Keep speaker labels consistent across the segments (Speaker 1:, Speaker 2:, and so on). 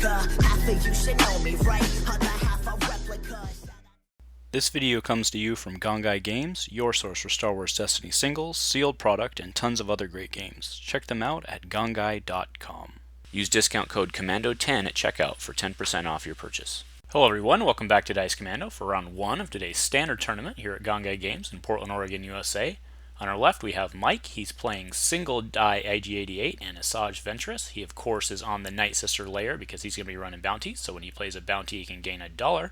Speaker 1: replica. Half of you should know me, right? Other half a replica.
Speaker 2: This video comes to you from Gongaii Games, your source for Star Wars Destiny singles, sealed product, and tons of other great games. Check them out at gongaii.com. Use discount code COMMANDO10 at checkout for 10% off your purchase. Hello everyone, welcome back to Dice Commando for round 1 of today's standard tournament here at Gongaii Games in Portland, Oregon, USA. On our left we have Mike. He's playing single die IG-88 and Asajj Ventress. He of course is on the Night Sister layer because he's going to be running bounties, so when he plays a bounty he can gain $1.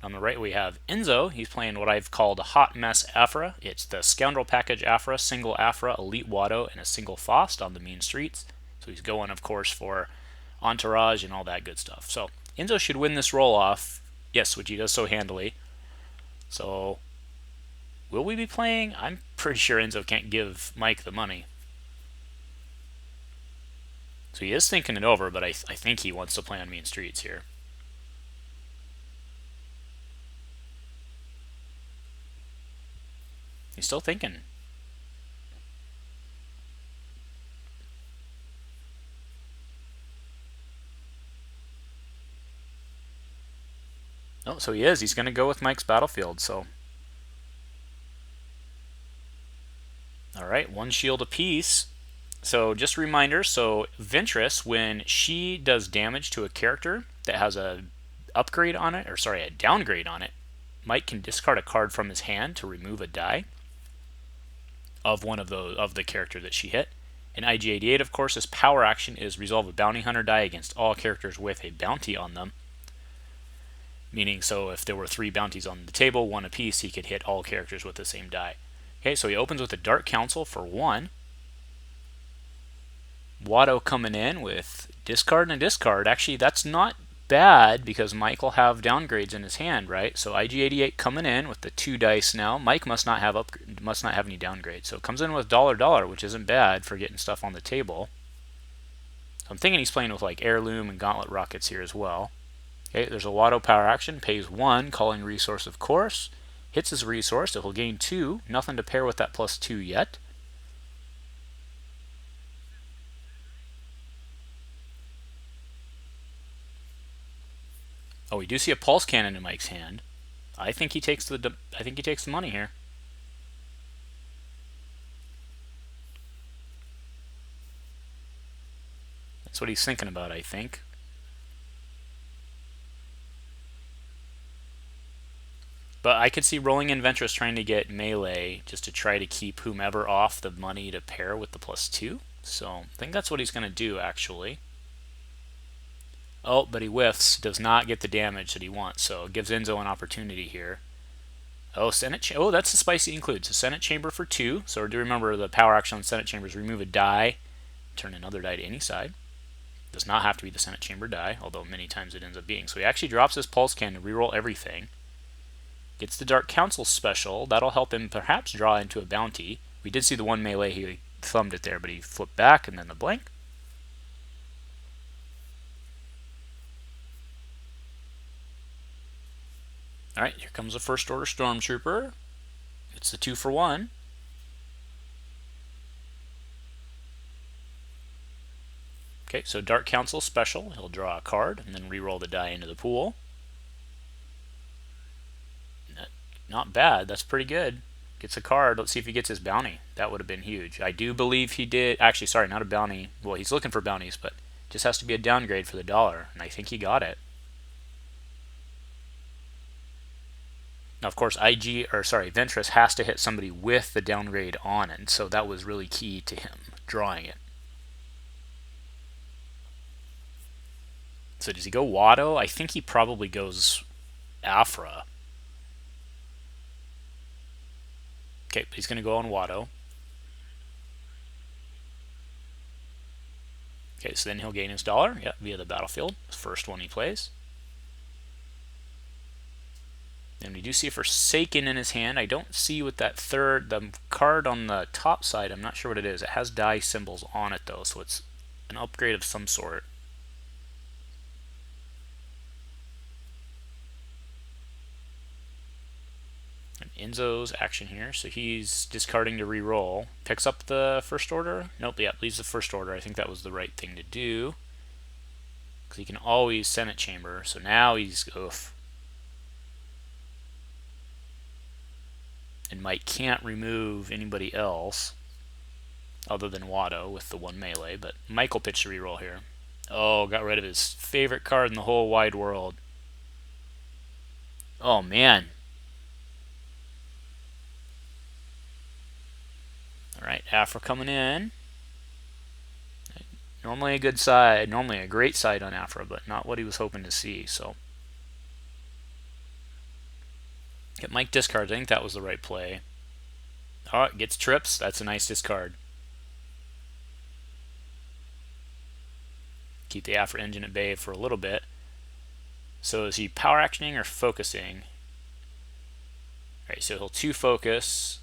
Speaker 2: On the right we have Enzo. He's playing what I've called a hot mess Aphra. It's the Scoundrel Package Aphra, single Aphra, elite Watto, and a single FOST on the mean streets. So he's going, of course, for entourage and all that good stuff. So Enzo should win this roll off. Yes, which he does so handily. So will we be playing? I'm pretty sure Enzo can't give Mike the money. So he is thinking it over, but I think he wants to play on mean streets here. He's still thinking. Oh, so he is. He's going to go with Mike's battlefield, so. Alright, one shield apiece. So just a reminder, so Ventress, when she does damage to a character that has a upgrade on it, or sorry, a downgrade on it, Mike can discard a card from his hand to remove a die of one of the character that she hit. In IG-88, of course, his power action is resolve a bounty hunter die against all characters with a bounty on them. Meaning, so if there were 3 bounties on the table, 1 apiece, he could hit all characters with the same die. Okay, so he opens with a Dark Council for 1. Watto coming in with discard and a discard. Actually, that's not bad because Mike will have downgrades in his hand, right? So IG-88 coming in with the 2 dice now. Mike must not have any downgrades. So it comes in with $, which isn't bad for getting stuff on the table. So I'm thinking he's playing with like heirloom and gauntlet rockets here as well. Okay, there's a Watto power action, pays 1, calling resource of course. Hits his resource, it will gain 2. Nothing to pair with that plus 2 yet. Oh, we do see a pulse cannon in Mike's hand. I think he takes the money here. That's what he's thinking about, I think. But I could see rolling in Ventress trying to get melee just to try to keep whomever off the money to pair with the plus 2. So I think that's what he's going to do, actually. Oh, but he whiffs, does not get the damage that he wants, so it gives Enzo an opportunity here. Oh, oh, that's a spicy include. So Senate Chamber for 2. So do remember the power action on Senate Chamber is remove a die, turn another die to any side. Does not have to be the Senate Chamber die, although many times it ends up being. So he actually drops his Pulse Cannon to reroll everything. Gets the Dark Council special. That'll help him perhaps draw into a bounty. We did see the 1 melee, he thumbed it there, but he flipped back and then the blank. Alright, here comes the First Order Stormtrooper. It's the 2 for 1. Okay, so Dark Council special. He'll draw a card and then re-roll the die into the pool. Not bad, that's pretty good. Gets a card, let's see if he gets his bounty. That would have been huge. I do believe he did, actually sorry, not a bounty. Well, he's looking for bounties, but just has to be a downgrade for the $1, and I think he got it. Now, of course, Ventress has to hit somebody with the downgrade on it, so that was really key to him drawing it. So does he go Watto? I think he probably goes Aphra. Okay, he's going to go on Watto. Okay, so then he'll gain his $, via the battlefield. First one he plays. And we do see a Forsaken in his hand. I don't see what that the card on the top side, I'm not sure what it is. It has die symbols on it though, so it's an upgrade of some sort. And Enzo's action here, so he's discarding to re-roll. Picks up the First Order. Nope, yeah, leaves the First Order. I think that was the right thing to do. because he can always Senate Chamber. So now he's oof. And Mike can't remove anybody else other than Watto with the 1 melee, but Mike will pitch the reroll here. Oh, got rid of his favorite card in the whole wide world. Oh, man. Alright, Aphra coming in. Normally a good side, normally a great side on Aphra, but not what he was hoping to see, so. Get Mike discards. I think that was the right play. Oh, it gets trips. That's a nice discard. Keep the Aphra engine at bay for a little bit. So is he power actioning or focusing? Alright, so he'll 2 focus.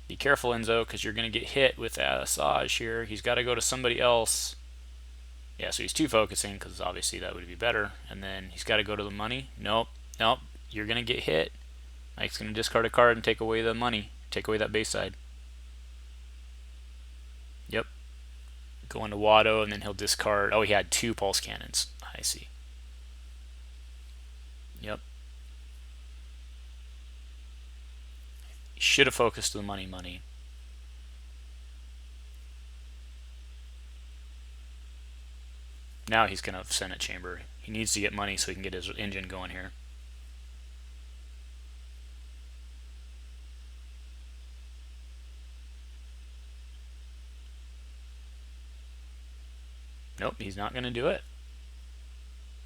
Speaker 2: Be careful, Enzo, because you're going to get hit with Asajj here. He's got to go to somebody else. Yeah, so he's 2 focusing, because obviously that would be better. And then he's got to go to the money. Nope, nope, you're going to get hit. Mike's going to discard a card and take away the money. Take away that base side. Yep. Go into Watto, and then he'll discard. Oh, he had 2 pulse cannons. I see. Yep. He should have focused the money. Now he's going to Senate Chamber. He needs to get money so he can get his engine going here. Nope, he's not going to do it.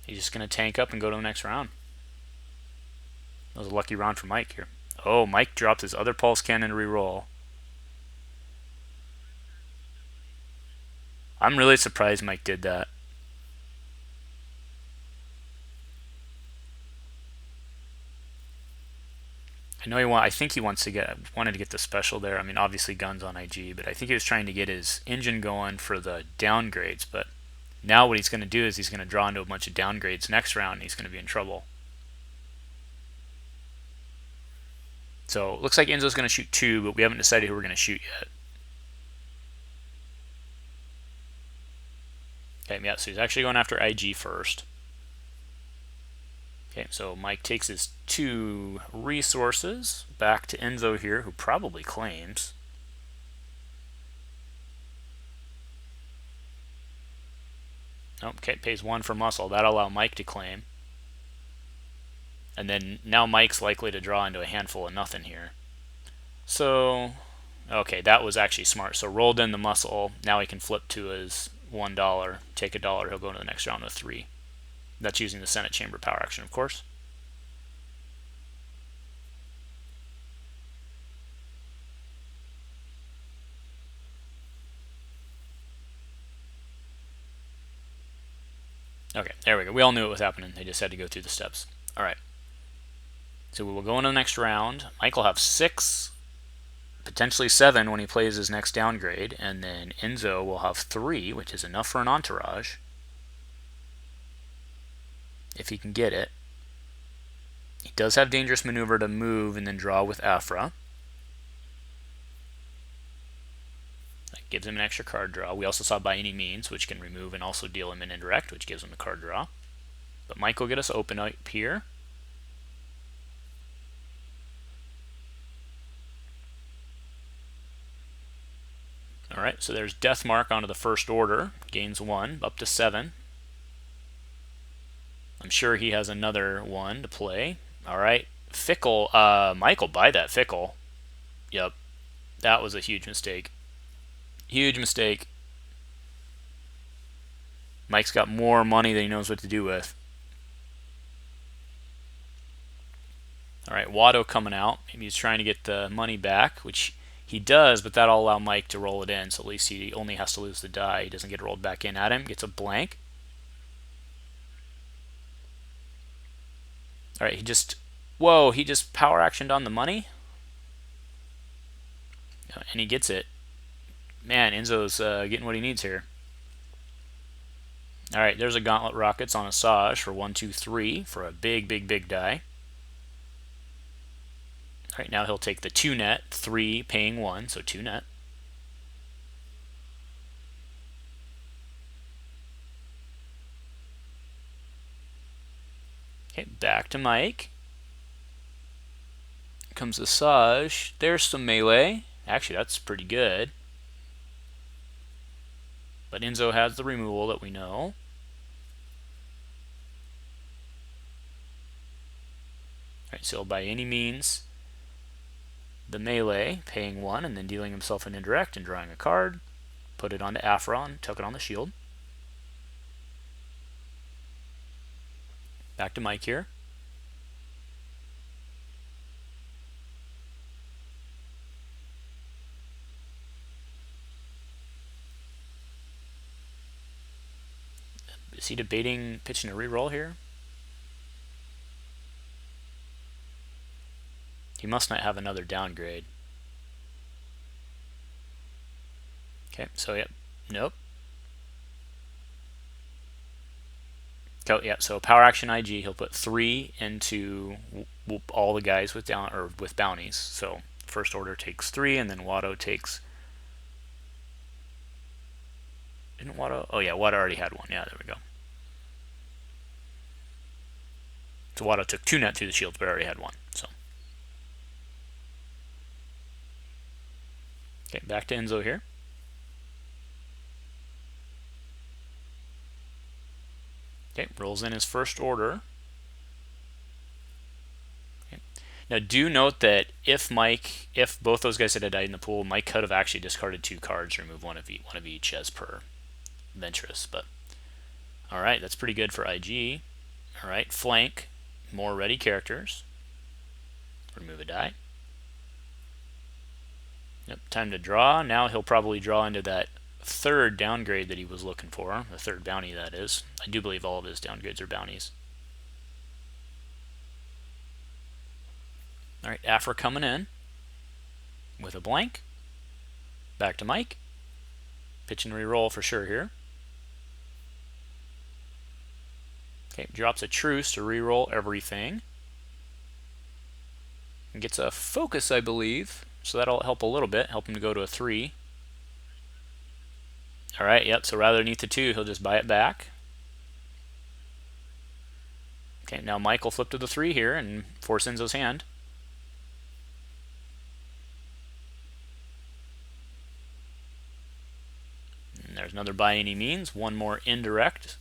Speaker 2: He's just going to tank up and go to the next round. That was a lucky round for Mike here. Oh, Mike dropped his other pulse cannon to reroll. I'm really surprised Mike did that. I know I think he wanted to get the special there. I mean, obviously guns on IG, but I think he was trying to get his engine going for the downgrades. But now what he's going to do is he's going to draw into a bunch of downgrades next round, and he's going to be in trouble. So it looks like Enzo's going to shoot 2, but we haven't decided who we're going to shoot yet. Okay, yeah, so he's actually going after IG first. Okay, so Mike takes his 2 resources back to Enzo here, who probably claims. Okay, pays 1 for muscle. That'll allow Mike to claim. And then now Mike's likely to draw into a handful of nothing here. So, okay, that was actually smart. So rolled in the muscle. Now he can flip to his $1, take $1. He'll go into the next round with 3. That's using the Senate Chamber power action, of course. Okay, there we go. We all knew it was happening. They just had to go through the steps. All right. So we will go into the next round. Mike will have 6, potentially 7 when he plays his next downgrade, and then Enzo will have 3, which is enough for an entourage, if he can get it. He does have dangerous maneuver to move and then draw with Aphra. That gives him an extra card draw. We also saw by any means, which can remove and also deal him an indirect, which gives him a card draw. But Mike will get us open up here. Alright, so there's Death Mark onto the first order. Gains 1, up to 7. I'm sure he has another one to play. Alright, Fickle. Mike will buy that Fickle. Yep, that was a huge mistake. Huge mistake. Mike's got more money than he knows what to do with. Alright, Watto coming out. Maybe he's trying to get the money back, which he does, but that'll allow Mike to roll it in, so at least he only has to lose the die. He doesn't get rolled back in at him. Gets a blank. Alright, he just power actioned on the money. And he gets it. Man, Enzo's getting what he needs here. Alright, there's a Gauntlet Rockets on Asajj for 1, 2, 3 for a big die. Alright, now he'll take the 2 net, 3 paying 1, so 2 net. Okay, back to Mike. Comes Asajj. There's some melee. Actually, that's pretty good. But Enzo has the removal that we know. Alright, so by any means, the melee, paying 1 and then dealing himself an indirect and drawing a card. Put it onto Aphra and took it on the shield. Back to Mike here. Is he debating pitching a reroll here? He must not have another downgrade. Okay, so yep, nope. Oh, yeah, so power action IG, he'll put 3 into all the guys with with bounties. So first order takes 3, and then Watto takes. Didn't Watto? Oh yeah, Watto already had 1. Yeah, there we go. So Watto took 2 net through the shields, but already had 1. So okay, back to Enzo here. Okay, rolls in his first order. Okay. Now do note that if both those guys had died in the pool, Mike could have actually discarded 2 cards, remove one of each as per Ventress. But all right, that's pretty good for IG. All right, flank, more ready characters. Remove a die. Yep, time to draw. Now he'll probably draw into that third downgrade that he was looking for, the third bounty that is. I do believe all of his downgrades are bounties. Alright, Aphra coming in with a blank. Back to Mike. Pitch and re-roll for sure here. Okay, drops a truce to re-roll everything. And gets a focus, I believe. So that'll help a little bit, help him to go to a 3. Alright, yep, so rather than eat the 2, he'll just buy it back. Okay, now Mike will flip to the 3 here and force Enzo's hand. And there's another by any means, one more indirect.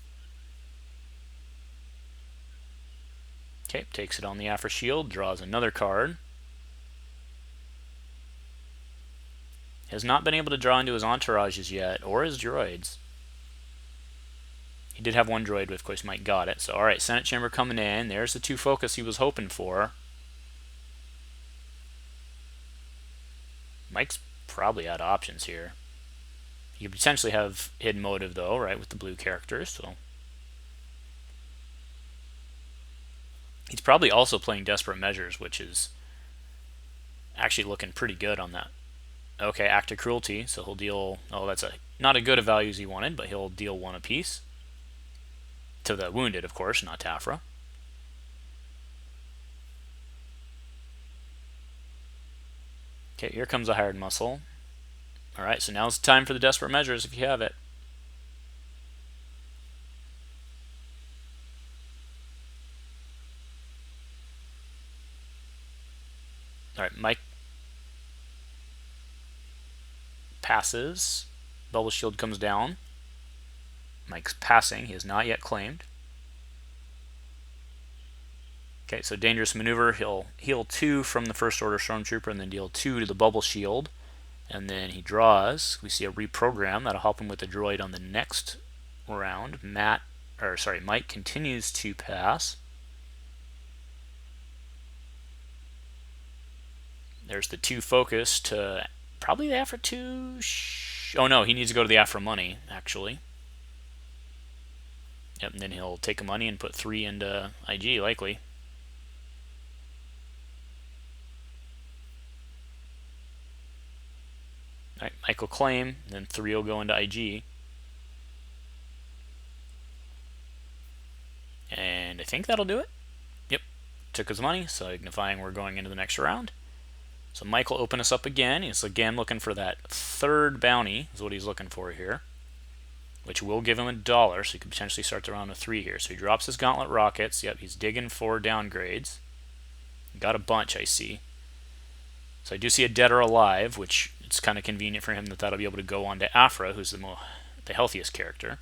Speaker 2: Okay, takes it on the Aphra shield, draws another card. Has not been able to draw into his entourages yet, or his droids. He did have one droid, but of course Mike got it. So alright, Senate Chamber coming in. There's the 2 focus he was hoping for. Mike's probably out of options here. You could potentially have hidden motive though, right, with the blue characters. So he's probably also playing Desperate Measures, which is actually looking pretty good on that. Okay, Act of Cruelty, so he'll deal, oh, that's not a good of values he wanted, but he'll deal 1 apiece. To the wounded, of course, not to Aphra. Okay, here comes a hired muscle. Alright, so now's the time for the Desperate Measures if you have it. Alright, Mike passes. Bubble shield comes down. Mike's passing. He has not yet claimed. Okay, so dangerous maneuver. He'll heal 2 from the first order stormtrooper and then deal 2 to the bubble shield. And then he draws. We see a reprogram that'll help him with the droid on the next round. Mike continues to pass. There's the 2 focus to probably the Aphra 2. Oh no, he needs to go to the Aphra money, actually. Yep, and then he'll take a money and put 3 into IG, likely. Alright, Mike will claim, then 3 will go into IG. And I think that'll do it. Yep, took his money, signifying we're going into the next round. So Mike will open us up again. He's again looking for that 3rd bounty, is what he's looking for here. which will give him $1, so he could potentially start the round with 3 here. So he drops his Gauntlet Rockets. Yep, he's digging for downgrades. Got a bunch, I see. So I do see a Dead or Alive, which it's kind of convenient for him that that'll be able to go on to Aphra, who's the healthiest character.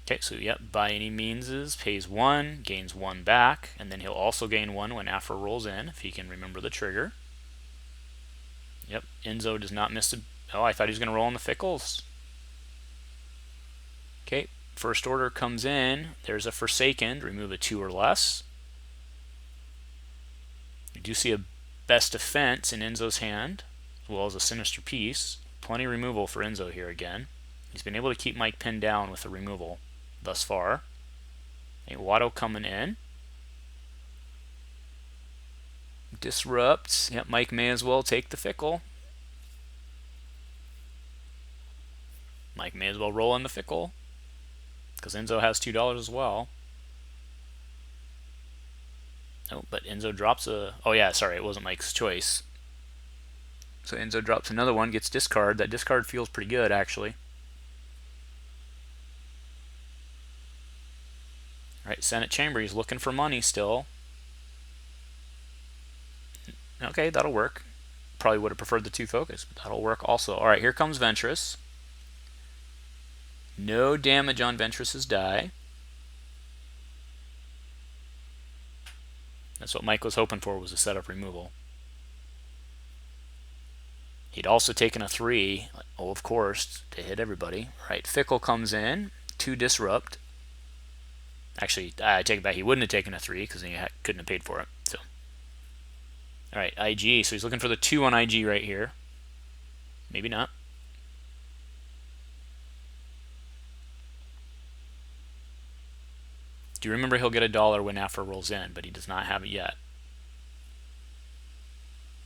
Speaker 2: Okay, so yep, by any means pays 1, gains 1 back, and then he'll also gain 1 when Aphra rolls in, if he can remember the trigger. Yep, Enzo does not miss the... Oh, I thought he was going to roll on the Fickles. Okay, first order comes in. There's a Forsaken, remove a 2 or less. You do see a Best Defense in Enzo's hand, as well as a Sinister Piece. Plenty removal for Enzo here again. He's been able to keep Mike pinned down with the removal thus far. A Watto coming in. Disrupts. Yep, Mike may as well take the Fickle. Mike may as well roll in the Fickle, because Enzo has $2 as well. Oh, but Enzo drops a... Oh yeah, sorry, it wasn't Mike's choice. So Enzo drops another one, gets discard. That discard feels pretty good, actually. Alright, Senate Chamber, he's looking for money still. Okay, that'll work. Probably would have preferred the 2 focus, but that'll work also. Alright, here comes Ventress. No damage on Ventress's die. That's what Mike was hoping for, was a setup removal. He'd also taken a 3, oh of course, to hit everybody. Right, Fickle comes in, 2 disrupt. Actually, I take it back, he wouldn't have taken a 3 because he couldn't have paid for it. So, alright, IG, so he's looking for the 2 on IG right here. Maybe not. Do you remember he'll get $1 when Aphra rolls in, but he does not have it yet.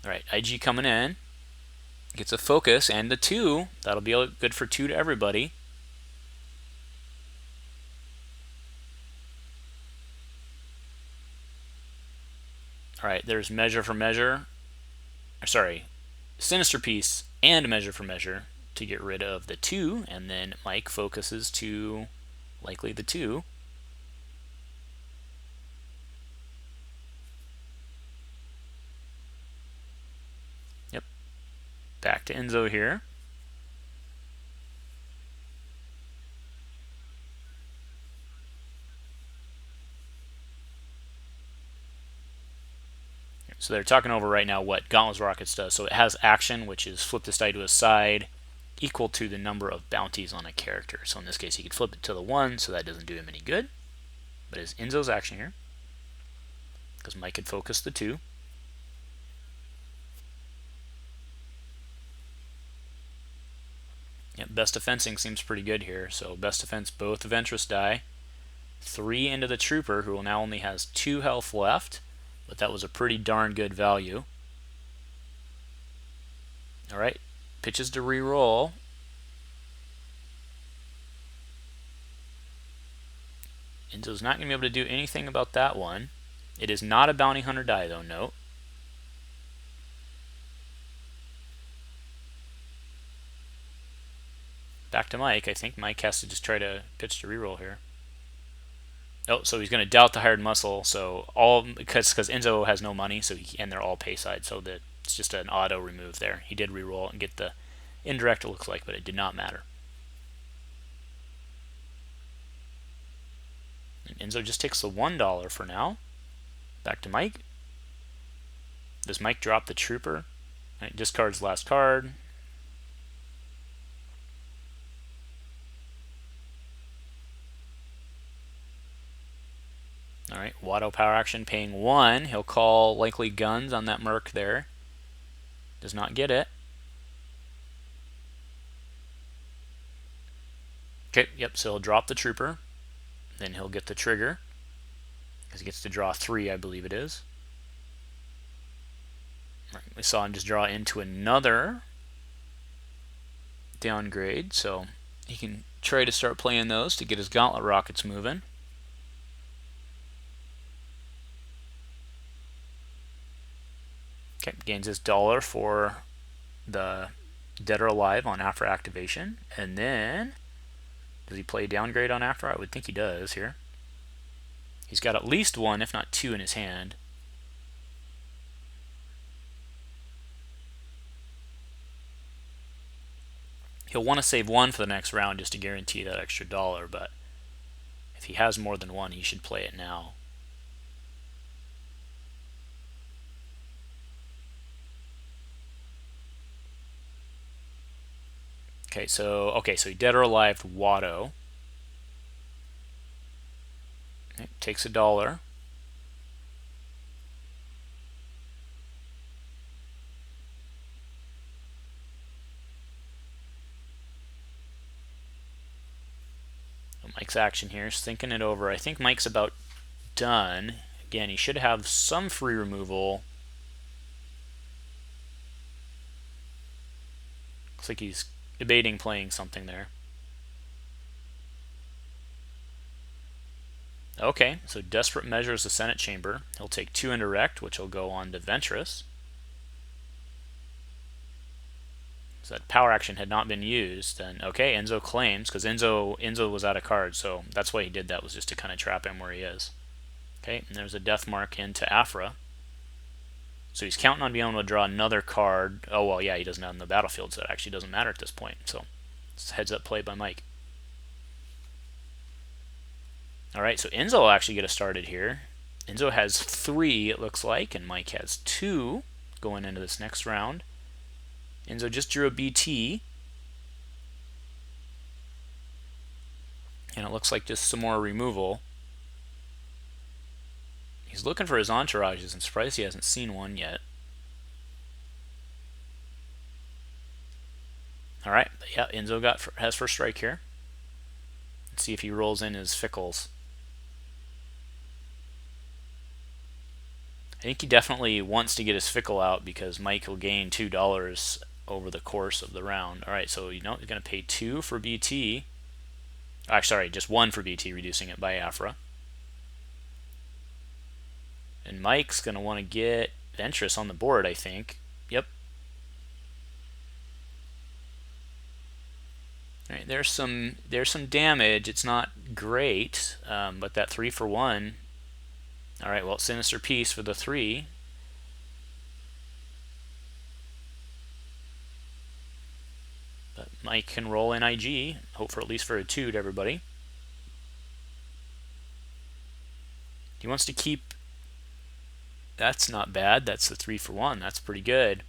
Speaker 2: Alright, IG coming in. Gets a focus and the 2. That'll be good for 2 to everybody. Alright, there's Measure for Measure. Sorry, Sinister Piece and Measure for Measure to get rid of the 2, and then Mike focuses to likely the 2. Yep. Back to Enzo here. So they're talking over right now what Gauntlet's Rockets does. So it has action, which is flip this die to his side, equal to the number of bounties on a character. So in this case, he could flip it to the 1, so that doesn't do him any good. But it's Enzo's action here, because Mike could focus the 2. Yep, Best Defensing seems pretty good here. So Best Defense both the Ventress die. 3 into the Trooper, who now only has 2 health left. But that was a pretty darn good value. Alright, pitches to re-roll. Enzo's not going to be able to do anything about that one. It is not a Bounty Hunter die, though, note. Back to Mike. I think Mike has to just try to pitch to re-roll here. Oh, so he's going to doubt the hired muscle. So all because Enzo has no money, so and they're all pay side, so that it's just an auto remove there. He did re-roll and get the indirect, it looks like, but it did not matter. And Enzo just takes the $1 for now. Back to Mike. Does Mike drop the Trooper? Right, discards last card. Alright, Watto power action paying 1. He'll call likely guns on that Merc there. Does not get it. Okay, yep, so he'll drop the Trooper. Then he'll get the trigger, because he gets to draw 3, I believe it is. Right, we saw him just draw into another downgrade, so he can try to start playing those to get his Gauntlet Rockets moving. Okay, gains his dollar for the Dead or Alive on Aphra activation. And then, does he play downgrade on Aphra? I would think he does here. He's got at least one, if not two, in his hand. He'll want to save one for the next round just to guarantee that extra dollar, but if he has more than one, he should play it now. Okay, so he Dead or Alive Watto. Okay, takes a dollar. Mike's action here is thinking it over. I think Mike's about done. Again, he should have some free removal. Looks like he's debating playing something there. Okay, so Desperate Measures the Senate Chamber. He'll take 2 indirect, which will go on to Ventress. So that power action had not been used. Then okay, Enzo claims, because Enzo was out of cards, so that's why he did that, was just to kind of trap him where he is. Okay, and there's a death mark into Aphra. So he's counting on being able to draw another card. Oh, well, yeah, he doesn't have him in the battlefield, so it actually doesn't matter at this point. So it's a heads-up play by Mike. All right, so Enzo will actually get us started here. Enzo has 3, it looks like, and Mike has 2 going into this next round. Enzo just drew a BT. And it looks like just some more removal. He's looking for his entourages. I'm surprised he hasn't seen one yet. All right, yeah, Enzo has first strike here. Let's see if he rolls in his Fickles. I think he definitely wants to get his Fickle out because Mike will gain $2 over the course of the round. All right, so he's going to pay 2 for BT. Actually, sorry, just 1 for BT, reducing it by Aphra. And Mike's going to want to get Ventress on the board, I think. Yep. All right, there's some damage. It's not great, but that 3 for 1. All right, well, Sinister Piece for the 3. But Mike can roll in IG, hope for at least for a 2 to everybody. He wants to keep. That's not bad. That's the 3 for 1. That's pretty good.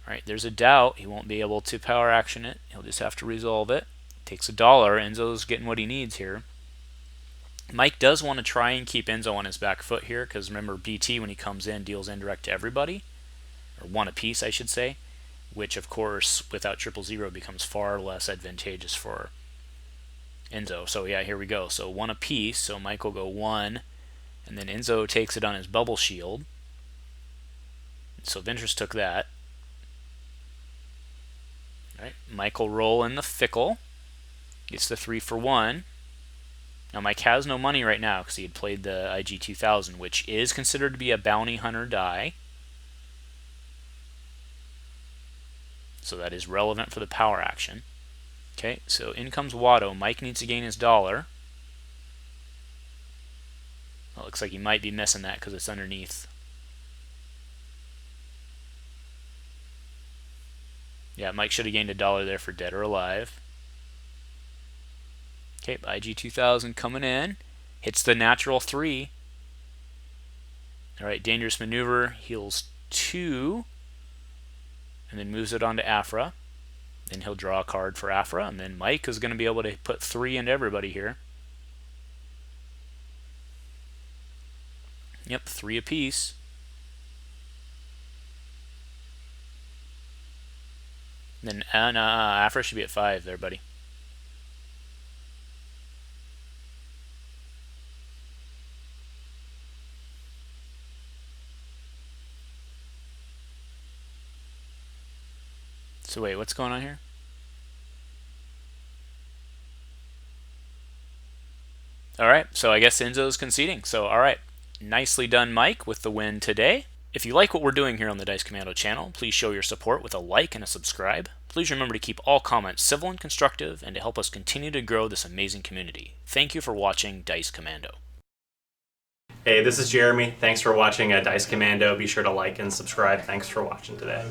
Speaker 2: All right, there's a doubt. He won't be able to power action it. He'll just have to resolve it. Takes a dollar. Enzo's getting what he needs here. Mike does want to try and keep Enzo on his back foot here, because remember, BT, when he comes in, deals indirect to everybody. Or 1 apiece, I should say. Which, of course, without 000 becomes far less advantageous for Enzo. So, yeah, here we go. So, 1 apiece. So, Mike will go 1. And then Enzo takes it on his Bubble Shield. So, Ventress took that. All right, Mike will roll in the Fickle. Gets the 3 for 1. Now, Mike has no money right now because he had played the IG 2000, which is considered to be a Bounty Hunter die. So that is relevant for the power action. Okay, so in comes Watto. Mike needs to gain his dollar. Well, it looks like he might be missing that because it's underneath. Yeah, Mike should have gained a dollar there for Dead or Alive. Okay, IG 2000 coming in. Hits the natural 3. All right, Dangerous Maneuver heals 2. And then moves it on to Aphra. Then he'll draw a card for Aphra. And then Mike is going to be able to put 3 into everybody here. Yep, 3 apiece. Then Aphra should be at 5 there, buddy. So wait, what's going on here? All right, so I guess Enzo's conceding. So all right, nicely done, Mike, with the win today. If you like what we're doing here on the Dice Commando channel, please show your support with a like and a subscribe. Please remember to keep all comments civil and constructive and to help us continue to grow this amazing community. Thank you for watching Dice Commando.
Speaker 3: Hey, this is Jeremy. Thanks for watching Dice Commando. Be sure to like and subscribe. Thanks for watching today.